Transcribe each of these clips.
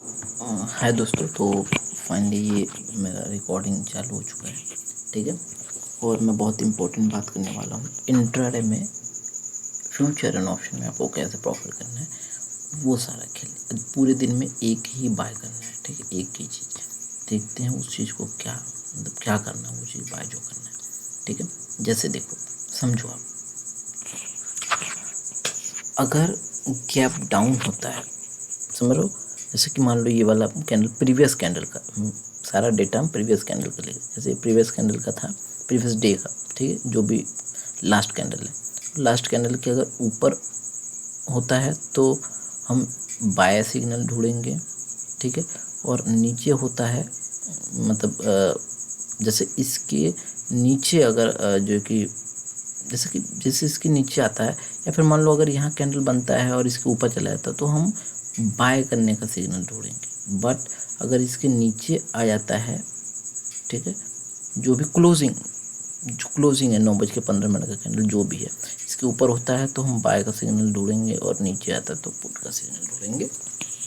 हाय दोस्तों, तो फाइनली ये मेरा रिकॉर्डिंग चालू हो चुका है। ठीक है। और मैं बहुत इंपॉर्टेंट बात करने वाला हूँ। इंट्राडे में फ्यूचर एंड ऑप्शन में आपको कैसे प्रॉफिट करना है, वो सारा खेल पूरे दिन में एक ही बाय करना है। ठीक है, एक ही चीज़ देखते हैं उस चीज़ को क्या मतलब क्या करना है, वो चीज़ बाय जो करना है। ठीक है, जैसे देखो, समझो आप, अगर गैप डाउन होता है, समझ लो, जैसे कि मान लो ये वाला कैंडल प्रीवियस कैंडल का, सारा डेटा हम प्रीवियस कैंडल का लेंगे। जैसे प्रीवियस कैंडल का था, प्रीवियस डे का। ठीक है, जो भी लास्ट कैंडल है, लास्ट कैंडल के अगर ऊपर होता है तो हम बाय सिग्नल ढूंढेंगे। ठीक है, और नीचे होता है मतलब जैसे इसके नीचे अगर जो कि जैसे इसके नीचे आता है, या फिर मान लो अगर यहाँ कैंडल बनता है और इसके ऊपर चला जाता है तो हम बाय करने का सिग्नल ढूंढेंगे। बट अगर इसके नीचे आ जाता है, ठीक है, जो भी क्लोजिंग है 9:15 का कैंडल जो भी है, इसके ऊपर होता है तो हम बाय का सिग्नल ढूंढेंगे, और नीचे आता है तो पुट का सिग्नल ढूंढेंगे।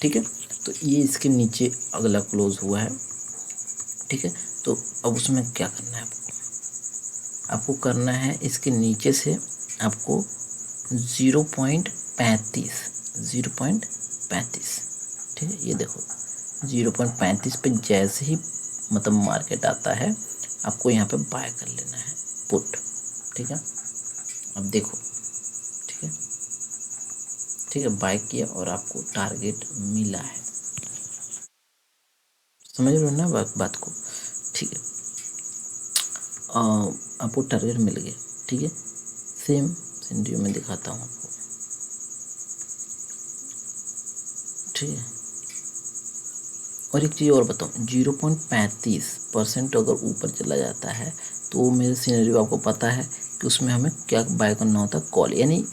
ठीक है, तो ये इसके नीचे अगला क्लोज हुआ है। ठीक है, तो अब उसमें क्या करना है आपको करना है इसके नीचे से आपको 0.35। ठीक है, ये देखो 0.35 पे जैसे ही मतलब मार्केट आता है, आपको यहाँ पे बाय कर लेना है पुट। ठीक है, अब देखो, ठीक है, ठीक है, बाय किया और आपको टारगेट मिला है। समझ रहे हो ना बात को। ठीक है, आपको टारगेट मिल गया। ठीक है, सेम सिनेरियो में दिखाता हूँ आपको। ठीक है, और एक चीज़ और बताऊँ, 0.35% अगर ऊपर चला जाता है तो मेरे सिनेरियो आपको पता है कि उसमें हमें क्या बाय करना होता है, कॉल। यानी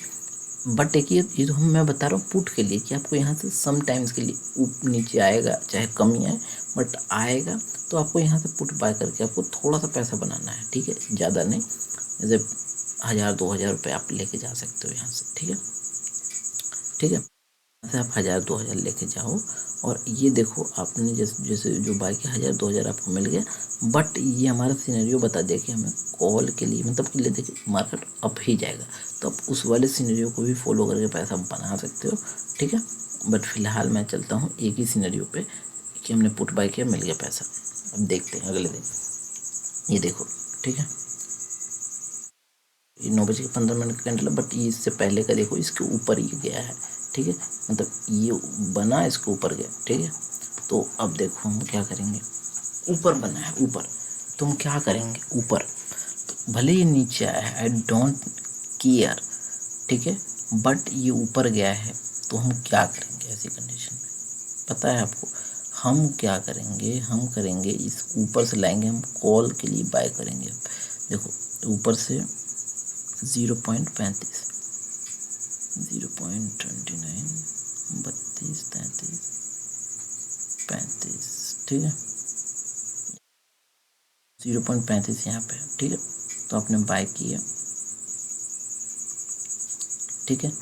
बट एक ये तो मैं बता रहा हूँ पुट के लिए कि आपको यहाँ से सम टाइम्स के लिए ऊपर नीचे आएगा, चाहे कम ही आए बट आएगा, तो आपको यहाँ से पुट बाय करके आपको थोड़ा सा पैसा बनाना है। ठीक है, ज़्यादा नहीं, जैसे 1000-2000 रुपये आप लेके जा सकते हो यहाँ से। ठीक है, ठीक है, से आप 1000-2000 लेके जाओ, और ये देखो आपने जैसे जैसे जो बाय किया 1000-2000 आपको मिल गया। बट ये हमारा सिनेरियो बता दिया कि हमें कॉल के लिए मतलब कि ले देखिए मार्केट अप ही जाएगा, तो आप उस वाले सिनेरियो को भी फॉलो करके पैसा बना सकते हो। ठीक है, बट फिलहाल मैं चलता हूँ एक ही सिनेरियो पे कि हमने पुट बाय किया, मिल गया पैसा। अब देखते हैं अगले दिन, ये देखो। ठीक है, ये 9:15 का कैंडल है, बट ये इससे पहले का देखो, इसके ऊपर ही गया है। ठीक है, मतलब ये बना इसके ऊपर गया। ठीक है, तो अब देखो हम क्या करेंगे, ऊपर बना है ऊपर, तो हम क्या करेंगे ऊपर, तो भले ये नीचे आया है, आई डोंट केयर। ठीक है, बट ये ऊपर गया है, तो हम क्या करेंगे ऐसी कंडीशन में, पता है आपको हम क्या करेंगे, हम करेंगे इस ऊपर से लाएंगे, हम कॉल के लिए बाय करेंगे। देखो ऊपर से 0.35, 0.29, 32, 33, 35। ठीक है, 0.35 यहाँ पे है। ठीक है, तो आपने बाय किया। ठीक है,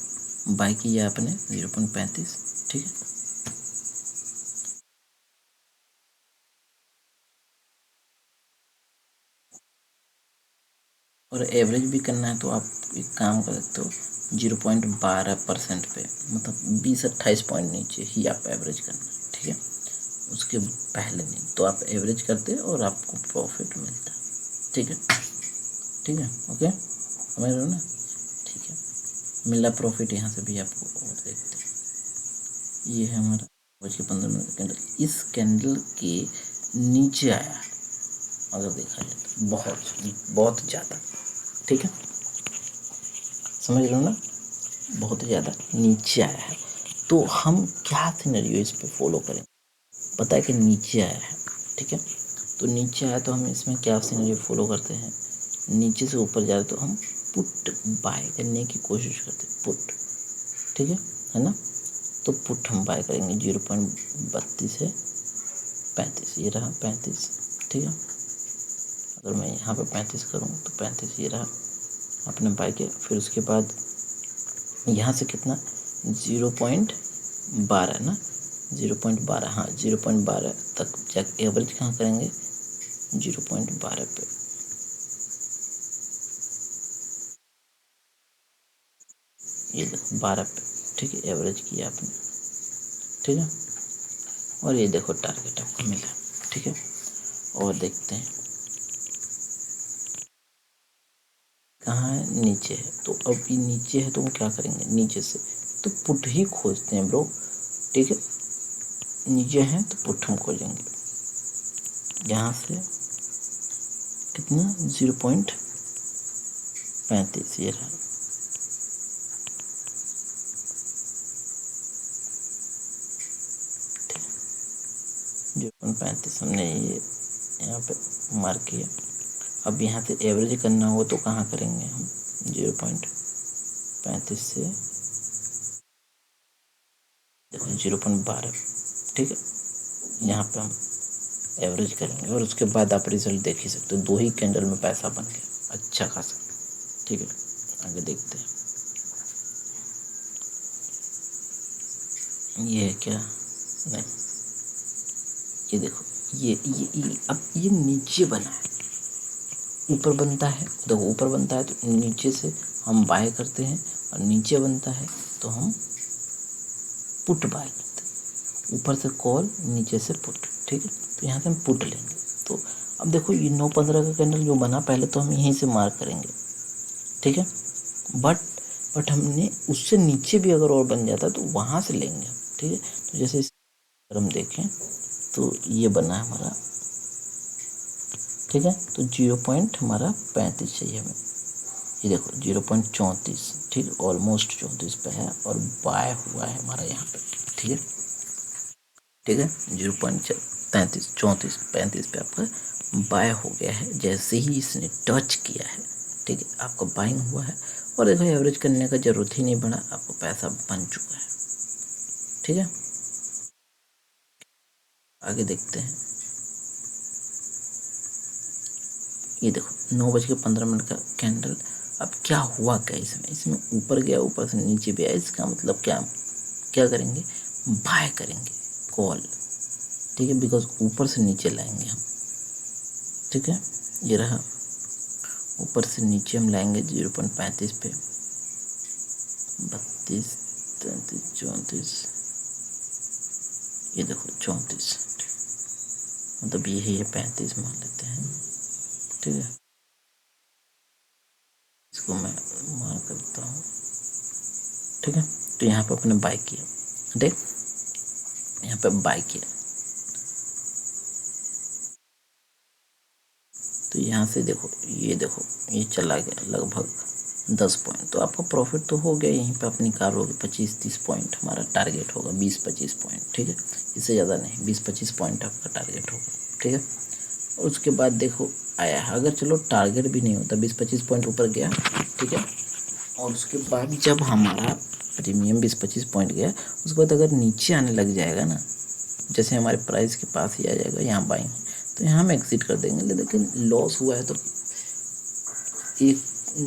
बाय किया आपने 0.35। ठीक है, और एवरेज भी करना है तो आप एक काम कर सकते हो, 0.12% पे, मतलब 20-28 पॉइंट नीचे ही आप एवरेज करना। ठीक है, उसके पहले नहीं, तो आप एवरेज करते और आपको प्रॉफिट मिलता। ठीक है, ठीक है, ओके, समझ रहे हो ना। ठीक है, मिला प्रॉफिट यहाँ से भी आपको, और देखते हैं ये है हमारा 9:15 का कैंडल। इस कैंडल के नीचे आया है अगर देखा जाए तो, बहुत बहुत ज़्यादा। ठीक है, समझ रहे हो ना, बहुत ही ज़्यादा नीचे आया है, तो हम क्या सिनेरियो इस पे फॉलो करें, पता है कि नीचे आया है। ठीक है, तो नीचे आया तो हम इसमें क्या सिनेरियो फॉलो करते हैं, नीचे से ऊपर जा रहे तो हम पुट बाय करने की कोशिश करते हैं, पुट। ठीक है ना, तो पुट हम बाय करेंगे 0.32 से 35, ये रहा 35। ठीक है, अगर मैं यहाँ पे 35 करूँ तो 35 ये रहा, आपने बाय किया। फिर उसके बाद यहाँ से कितना, 0.12 ना, 0.12, हाँ 0.12 तक जाके एवरेज कहाँ करेंगे, 0.12 पे। ये देखो 12 पे, ठीक है, एवरेज किया आपने, ठीक है। और ये देखो टारगेट आपको मिला, ठीक है। और देखते हैं कहाँ है, नीचे है। तो अब ये नीचे है तो हम क्या करेंगे, नीचे से तो पुट ही खोजते हैं ब्रो, ठीक है। नीचे है तो पुट हम खोजेंगे, यहाँ से कितना, 0.35 ये रहा। 0.35 हमने ये यहाँ पे मार्क किया। अब यहाँ से एवरेज करना हो तो कहाँ करेंगे हम, 0.35 से देखो 0.12, ठीक है। यहाँ पे हम एवरेज करेंगे और उसके बाद आप रिजल्ट देख ही सकते हो, 2 ही कैंडल में पैसा बन गया अच्छा खासा, ठीक है। आगे देखते हैं, ये है क्या, नहीं, ये देखो ये अब ये नीचे बना है, ऊपर बनता है, देखो ऊपर बनता है तो नीचे से हम बाय करते हैं, और नीचे बनता है तो हम पुट बाय करते हैं। ऊपर से कॉल, नीचे से पुट, ठीक है। तो यहाँ से हम पुट लेंगे। तो अब देखो ये 9-15 का कैंडल जो बना, पहले तो हम यहीं से मार्क करेंगे, ठीक है। बट हमने उससे नीचे भी अगर और बन जाता तो वहाँ से लेंगे हम, ठीक है। तो जैसे अगर हम देखें तो ये बना है हमारा, ठीक है। तो 0.35 चाहिए हमें, ये देखो 0.34, ठीक है, ऑलमोस्ट 34 पे है और बाय हुआ है हमारा यहाँ पे, ठीक है, ठीक है। 0.33, 34, 35 पे आपका बाय हो गया है, जैसे ही इसने टच किया है, ठीक है, आपका बाइंग हुआ है। और देखो एवरेज करने का जरूरत ही नहीं पड़ा, आपको पैसा बन चुका है, ठीक है। आगे देखते हैं, ये देखो 9:15 का कैंडल। अब क्या हुआ, क्या इसमें ऊपर गया, ऊपर से नीचे भी आया, इसका मतलब क्या क्या करेंगे, बाय करेंगे कॉल, ठीक है, बिकॉज ऊपर से नीचे लाएंगे हम, ठीक है। ये रहा, ऊपर से नीचे हम लाएंगे 0.35 पे, 32, 33, 34, ये देखो 34, मतलब यही है 35 मान लेते हैं, ठीक है। इसको मैं मार करता हूँ, ठीक है। तो यहाँ पे अपने बाय किया, देख यहाँ पे बाय किया, तो यहाँ से देखो ये चला गया लगभग 10 पॉइंट, तो आपका प्रॉफिट तो हो गया, यहीं पे आप निकालोगे 25-30 पॉइंट, हमारा टारगेट होगा 20-25 पॉइंट, ठीक है। इससे ज़्यादा नहीं, 20-25 पॉइंट आपका टारगेट होगा, ठीक है। और उसके बाद देखो आया है, अगर चलो टारगेट भी नहीं होता, 20-25 पॉइंट ऊपर गया, ठीक है। और उसके बाद जब हमारा प्रीमियम 20-25 पॉइंट गया, उसके बाद अगर नीचे आने लग जाएगा ना, जैसे हमारे प्राइस के पास ही आ जाएगा, यहाँ बाइंग, तो यहाँ हम एग्जिट कर देंगे। लेकिन लॉस हुआ है तो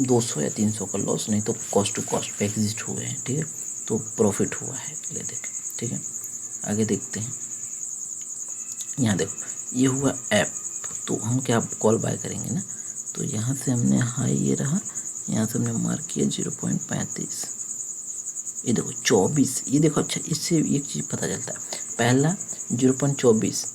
200 या 300 का लॉस, नहीं तो कॉस्ट टू कॉस्ट पे एग्जिट हुए हैं, ठीक है। तो प्रॉफिट हुआ है, ले देखें, ठीक है। आगे देखते हैं, यहाँ देखो ये हुआ ऐप, तो हम क्या कॉल बाय करेंगे ना, तो यहाँ से हमने हाई ये रहा, यहाँ से हमने मार्क किया 0.35, ये देखो 24, ये देखो अच्छा, इससे एक चीज़ पता चलता है, पहला 0.24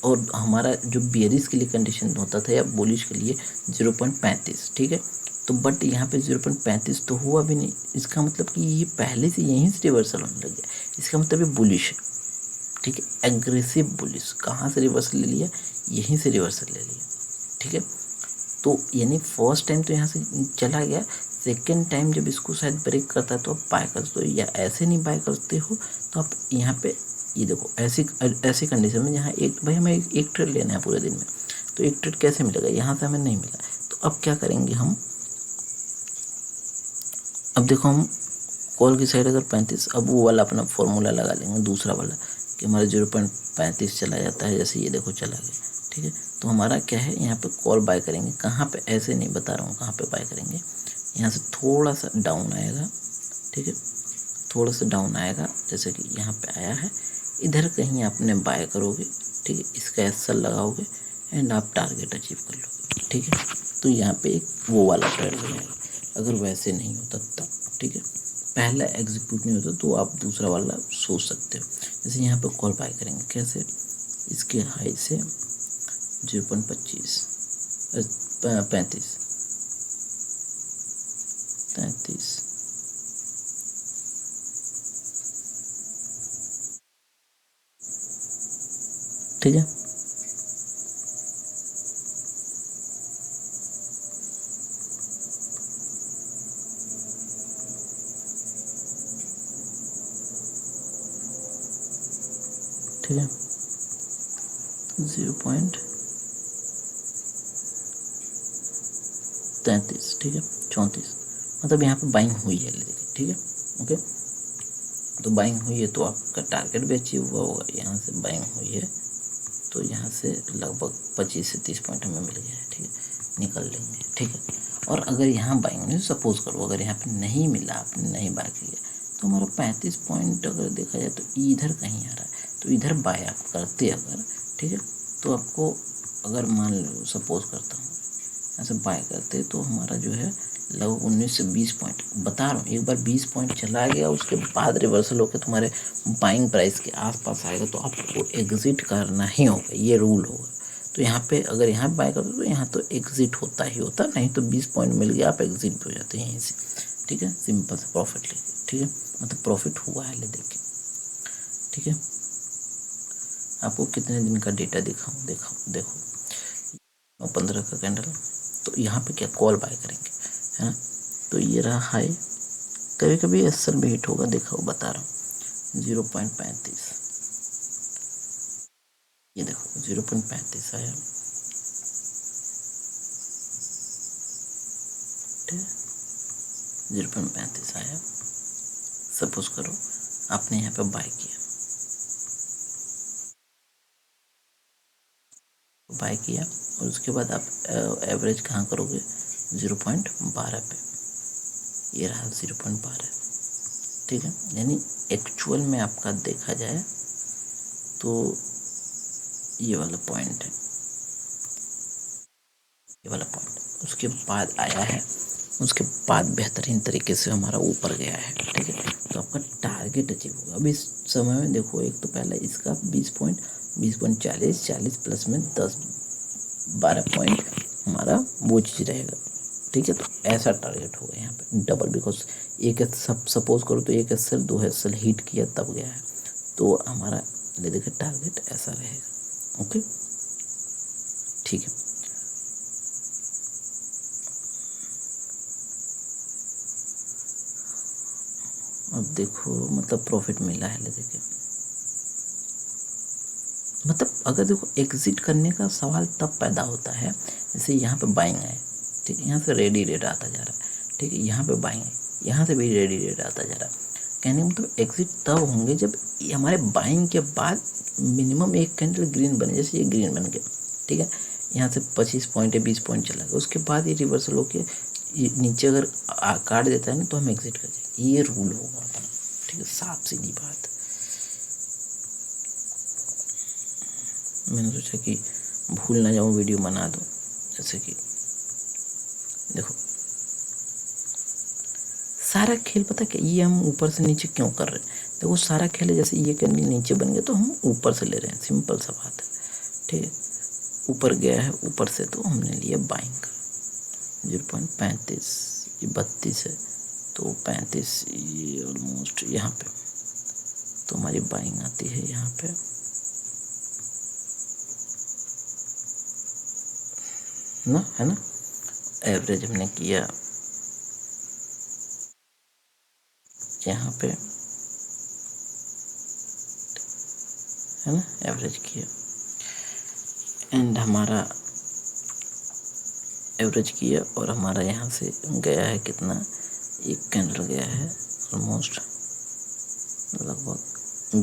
और हमारा जो बेरिश के लिए कंडीशन होता था या बुलिश के लिए 0.35, ठीक है। तो बट यहाँ पे 0.35 तो हुआ भी नहीं, इसका मतलब कि ये पहले से यहीं से रिवर्सल होने लग गया, इसका मतलब ये बुलिश है, ठीक है। एग्रेसिव बुलिश, कहाँ से रिवर्सल ले लिया, यहीं से रिवर्सल ले लिया, ठीक है। तो यानी फर्स्ट टाइम तो यहाँ से चला गया, सेकेंड टाइम जब इसको शायद ब्रेक करता है तो आप बाय करते हो, या ऐसे नहीं बाय करते हो तो आप यहाँ पे ये देखो ऐसी कंडीशन में जहाँ एक भाई हमें एक ट्रेड लेना है पूरे दिन में, तो एक ट्रेड कैसे मिलेगा, यहाँ से हमें नहीं मिला, तो अब क्या करेंगे हम, अब देखो हम कॉल की साइड अगर 35, अब वो वाला अपना फॉर्मूला लगा लेंगे दूसरा वाला, कि हमारा 0.35 चला जाता है, जैसे ये देखो चला गया, ठीक है। तो हमारा क्या है, यहाँ पे कॉल बाय करेंगे, कहाँ पे ऐसे नहीं बता रहा हूँ कहाँ पे बाय करेंगे, यहाँ से थोड़ा सा डाउन आएगा, ठीक है, थोड़ा सा डाउन आएगा, जैसे कि यहाँ पे आया है, इधर कहीं आपने बाय करोगे, ठीक है, इसका एसएल लगाओगे एंड आप टारगेट अचीव कर लोगे, ठीक है। तो यहाँ पे एक वो वाला ट्रेड हो जाएगा। अगर वैसे नहीं होता तब, ठीक है, पहला एग्जीक्यूट नहीं होता तो आप दूसरा वाला सोच सकते हो। जैसे यहाँ पे कॉल बाय करेंगे, कैसे, इसके हाई से 0.25 35 ठीक है। ठीक है, 0.33, ठीक है, 34, मतलब यहाँ पे बाइंग हुई है, देखिए, ठीक है, ओके। तो बाइंग हुई है तो आपका टारगेट भी अचीव हुआ होगा। यहाँ से बाइंग हुई है तो यहाँ से लगभग 25 से 30 पॉइंट हमें मिल गया है, ठीक है, निकल लेंगे, ठीक है। और अगर यहाँ बाइंग नहीं, सपोज करो अगर यहाँ पे नहीं मिला, आपने नहीं बाय किया, तो हमारा 35 पॉइंट अगर देखा जाए तो इधर कहीं आ रहा है, तो इधर बाय आप करते अगर, ठीक है, तो आपको अगर मान लो सपोज करता हूँ ऐसे बाय करते तो हमारा जो है लगभग 19 से 20 पॉइंट, बता रहा हूँ, एक बार 20 पॉइंट चला गया उसके बाद रिवर्सल होकर तुम्हारे बाइंग प्राइस के आसपास आएगा तो आपको एग्जिट करना ही होगा, ये रूल होगा। तो यहाँ पे अगर यहाँ बाय करते तो यहाँ तो एग्जिट होता ही होता, नहीं तो 20 पॉइंट मिल गया आप एग्जिट भी हो जाते हैं यहीं से, ठीक है, सिंपल सा प्रॉफिट लेके, ठीक है, मतलब प्रॉफिट हुआ है ले देखिए, ठीक है। आपको कितने दिन का डेटा दिखाऊँ, देखो 15 का कैंडल, तो यहाँ पे क्या कॉल बाय करेंगे, है ना, तो ये रहा हाई, कभी कभी एसएल भी हिट होगा, देखो बता रहा हूँ 0.35, ये देखो 0.35 आया, ठीक है, 0.35 आया। सपोज करो आपने यहाँ पे बाय किया और उसके बाद आप एवरेज कहाँ करोगे, 0.12 पे, ये रहा 0.12, ठीक है। यानी एक्चुअल में आपका देखा जाए तो ये वाला पॉइंट है, ये वाला पॉइंट उसके बाद आया है, उसके बाद बेहतरीन तरीके से हमारा ऊपर गया है, ठीक है, तो आपका टारगेट अचीव होगा। अब इस समय में देखो, एक तो पहला इसका 20.40 प्लस में 10-12 पॉइंट हमारा वो चीज़ रहेगा, ठीक है। तो ऐसा टारगेट होगा यहाँ पे डबल, बिकॉज एक सपोज करो तो एक एसएल 2 एसएल हिट किया तब गया है, तो हमारा ले देखिए टारगेट ऐसा रहेगा, ओके, ठीक है। अब देखो मतलब प्रॉफिट मिला है, ले देखिए, मतलब अगर देखो एग्जिट करने का सवाल तब पैदा होता है जैसे यहाँ पे बाइंग है, ठीक है, यहाँ से रेडी रेट आता जा रहा है, ठीक है, यहाँ पे बाइंग है, यहाँ से भी रेडी रेट आता जा रहा है, कहने का मतलब एग्जिट तब होंगे जब हमारे बाइंग के बाद मिनिमम एक कैंडल ग्रीन बने, जैसे ये ग्रीन बन गया, ठीक है, यहाँ से 25 पॉइंट या 20 पॉइंट चला गया, उसके बाद ये रिवर्सल होकर नीचे अगर काट देता है ना तो हम एग्जिट कर जाएंगे, ये रूल होगा अपना, ठीक है, साफ सीधी बात। मैंने सोचा कि भूल ना जाऊँ, वीडियो बना दूँ, जैसे कि देखो सारा खेल पता क्या, ये हम ऊपर से नीचे क्यों कर रहे हैं, देखो सारा खेल है, जैसे ये कैंडल नीचे बन गया तो हम ऊपर से ले रहे हैं, सिंपल सा बात है, ठीक है, ऊपर गया है ऊपर से तो हमने लिया बाइंग का 0.35, ये 32 है तो 35, ये ऑलमोस्ट यहाँ पे तो हमारी बाइंग आती है यहाँ पे, ना, है ना, एवरेज हमने किया यहाँ पे, है ना, एवरेज किया एंड हमारा एवरेज किया और हमारा यहाँ से गया है कितना, एक कैंडल गया है ऑलमोस्ट लगभग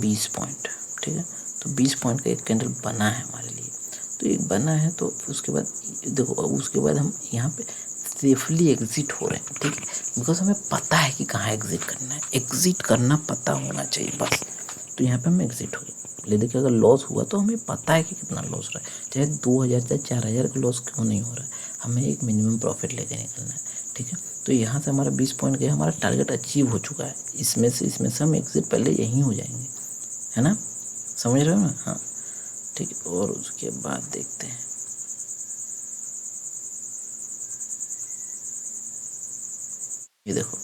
20 पॉइंट, ठीक है, तो 20 पॉइंट का एक कैंडल बना है हमारे लिए, तो एक बना है तो उसके बाद देखो, उसके बाद हम यहाँ पे सेफली एग्जिट हो रहे हैं, ठीक है, बिकॉज हमें पता है कि कहाँ एग्जिट करना है, एग्जिट करना पता होना चाहिए बस, तो यहाँ पे हम एग्जिट हो गए, ले देखिए अगर लॉस हुआ तो हमें पता है कि कितना लॉस हो रहा है, चाहे 2000 चाहे 4000 का लॉस क्यों नहीं हो रहा है, हमें एक मिनिमम प्रॉफिट लेके निकलना है। ठीक है, तो यहाँ से हमारा 20 पॉइंट गया, हमारा टारगेट अचीव हो चुका है। इसमें से हम एग्जिट पहले यहीं हो जाएंगे, है ना, समझ रहे हो ना। हाँ ठीक है, और उसके बाद देखते हैं ये देखो।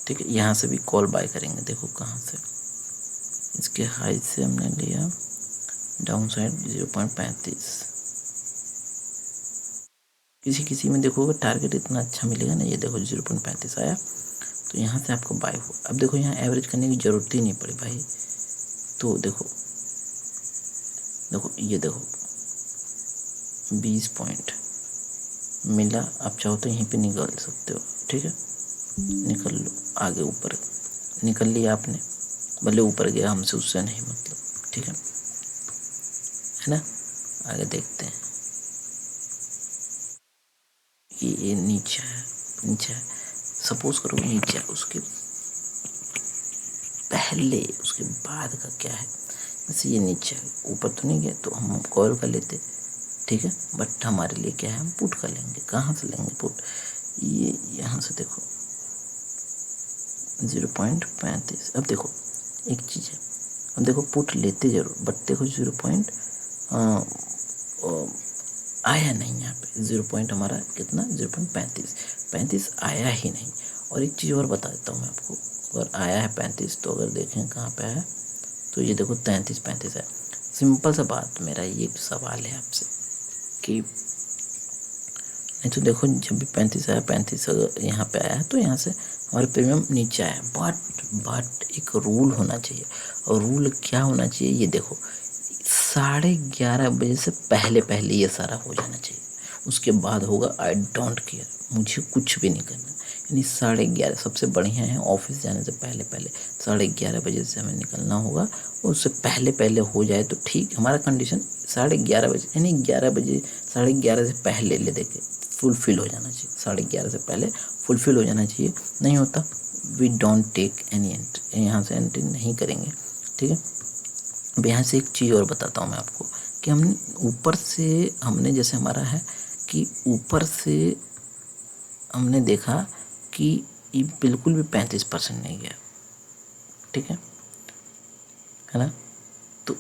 ठीक है, यहाँ से भी कॉल बाय करेंगे। देखो कहाँ से, इसके हाई से हमने लिया डाउन साइड 0.35। किसी किसी में देखोगे टारगेट इतना अच्छा मिलेगा ना, ये देखो 0.35 आया तो यहाँ से आपको बाय हुआ। अब देखो यहाँ एवरेज करने की ज़रूरत ही नहीं पड़ी भाई। तो देखो देखो ये देखो 20 पॉइंट मिला, आप चाहो तो यहीं पे निकल सकते हो। ठीक है, निकल लो आगे, ऊपर निकल लिया आपने, भले ऊपर गया, हमसे उससे नहीं मतलब। ठीक है ना, आगे देखते हैं। ये नीचे है, नीचे है, सपोज करो नीचे है, उसके पहले उसके बाद का क्या है, जैसे ये नीचे है, ऊपर तो नहीं गया तो हम कॉल कर लेते। ठीक है, बट हमारे लिए क्या है, हम पुट कर लेंगे। कहाँ से लेंगे पुट, ये यहाँ से देखो 0.35। अब देखो एक चीज़ है, अब देखो पुट लेते जरूर, बट देखो 0 पॉइंट आया नहीं यहाँ पे। 0 पॉइंट हमारा कितना 0.35 आया ही नहीं। और एक चीज़ और बता देता हूँ मैं आपको, अगर आया है 35 तो अगर देखें कहाँ पे आया, तो ये देखो 33 है। सिंपल सा बात, मेरा ये सवाल है आपसे कि नहीं तो देखो जब भी 35 आया, 35 अगर यहाँ पे आया तो यहाँ से हमारे प्रीमियम नीचे आया। बट एक रूल होना चाहिए, और रूल क्या होना चाहिए, ये देखो 11:30 बजे से पहले पहले ये सारा हो जाना चाहिए। उसके बाद होगा आई डोंट केयर, मुझे कुछ भी नहीं करना। यानी 11:30 सबसे बढ़िया है, ऑफिस जाने से पहले पहले 11:30 बजे से हमें निकलना होगा। उससे पहले पहले हो जाए तो ठीक, हमारा कंडीशन 11:30 बजे, यानी 11 बजे 11:30 से पहले ले देके फुलफिल हो जाना चाहिए। 11:30 से पहले फुलफिल हो जाना चाहिए। नहीं होता we don't take any entry, यहाँ से एंट्री नहीं करेंगे। ठीक है, अब यहाँ से एक चीज़ और बताता हूँ मैं आपको कि हमने ऊपर से, हमने जैसे हमारा है कि ऊपर से हमने देखा कि ये बिल्कुल भी 35% नहीं गया। ठीक है ना, तो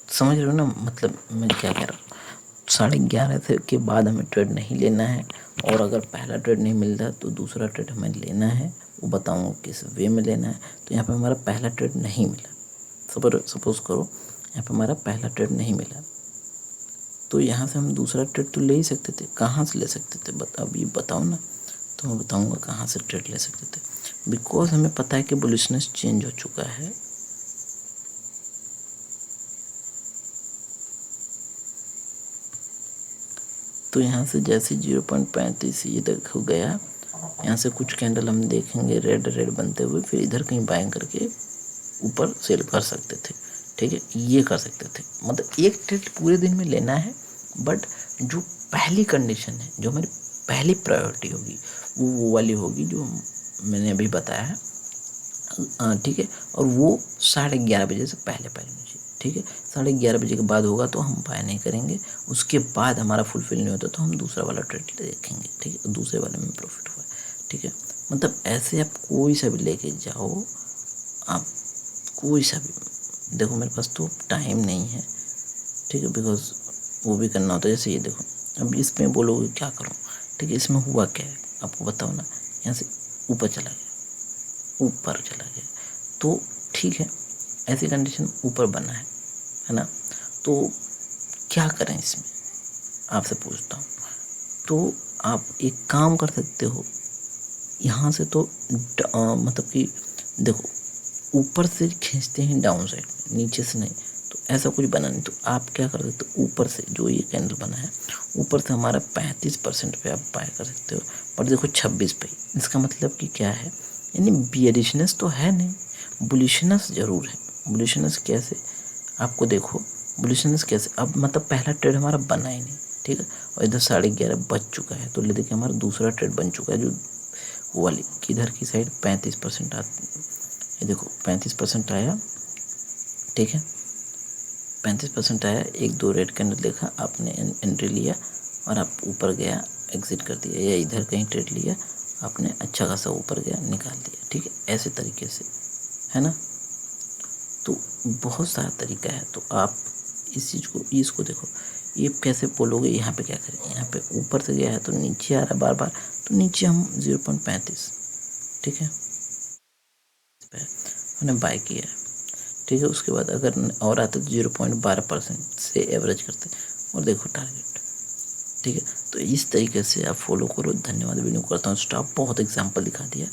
समझ रहे हो ना, मतलब मैं क्या कह रहा हूँ। 11:30 से के बाद हमें ट्रेड नहीं लेना है, और अगर पहला ट्रेड नहीं मिल रहा तो दूसरा ट्रेड हमें लेना है, वो बताऊँगा किस वे में लेना है। तो यहाँ पे हमारा पहला ट्रेड नहीं मिला, सपोज करो यहाँ पे हमारा पहला ट्रेड नहीं मिला, तो यहाँ से हम दूसरा ट्रेड तो ले ही सकते थे। कहाँ से ले सकते थे अब ये बताओ ना, तो मैं बताऊँगा कहाँ से ट्रेड ले सकते थे। बिकॉज हमें पता है कि बुलिशनेस चेंज हो चुका है। तो यहाँ से जैसे 0.35 ये तक हो गया, यहाँ से कुछ कैंडल हम देखेंगे रेड बनते हुए, फिर इधर कहीं बाइंग करके ऊपर सेल कर सकते थे। ठीक है, ये कर सकते थे, मतलब एक ट्रेड पूरे दिन में लेना है। बट जो पहली कंडीशन है, जो हमारी पहली प्रायोरिटी होगी, वो वाली होगी जो मैंने अभी बताया है। ठीक है, और वो 11:30 बजे से पहले पहले मुझे। ठीक है, 11:30 बजे के बाद होगा तो हम बाय नहीं करेंगे। उसके बाद हमारा फुलफिल नहीं होता तो हम दूसरा वाला ट्रेड देखेंगे। ठीक है, दूसरे वाले में प्रॉफिट हुआ। ठीक है, मतलब ऐसे आप कोई सा भी लेके जाओ, आप कोई सा भी देखो। मेरे पास तो टाइम नहीं है, ठीक है, बिकॉज वो भी करना होता है। जैसे ये देखो, अब इसमें बोलोगे क्या करूँ, ठीक है, इसमें हुआ क्या है आपको बताओ ना। यहाँ से ऊपर चला गया, तो ठीक है, ऐसी कंडीशन ऊपर बना है ना, तो क्या करें इसमें, आपसे पूछता हूँ। तो आप एक काम कर सकते हो, यहाँ से तो मतलब कि देखो ऊपर से खींचते हैं डाउन साइड, नीचे से नहीं, तो ऐसा कुछ बना नहीं। तो आप क्या कर सकते हो, ऊपर से जो ये कैंडल बना है, ऊपर से हमारा 35% पे आप बाय कर सकते हो। पर देखो 26 पे, इसका मतलब कि क्या है, यानी बियरिशनेस तो है नहीं, बुलिशनेस जरूर है। बुलिशनेस कैसे, आपको देखो बुलिशनेस कैसे, अब मतलब पहला ट्रेड हमारा बना ही नहीं। ठीक है, और इधर 11:30 बज चुका है, तो ले देखिए हमारा दूसरा ट्रेड बन चुका है, जो वो वाली किधर की साइड 35% आती, ये देखो 35% आया, ठीक है, 35% आया, 1-2 रेड कैंडल देखा, आपने एंट्री लिया और आप ऊपर गया एग्जिट कर दिया, या इधर कहीं ट्रेड लिया आपने, अच्छा खासा ऊपर गया निकाल दिया। ठीक है, ऐसे तरीके से, है ना। तो बहुत सारा तरीका है। तो आप इस चीज़ को, इसको देखो, ये कैसे बोलोगे, यहाँ पे क्या करें, यहाँ पे ऊपर से गया है तो नीचे आ रहा है बार बार, तो नीचे हम 0.35, ठीक है, हमने बाय किया है। ठीक है, उसके बाद अगर और आता तो 0.12% से एवरेज करते और देखो टारगेट। ठीक है, तो इस तरीके से आप फॉलो करो। धन्यवाद, वीडियो करता हूँ स्टॉप, बहुत एग्जाम्पल दिखा दिया।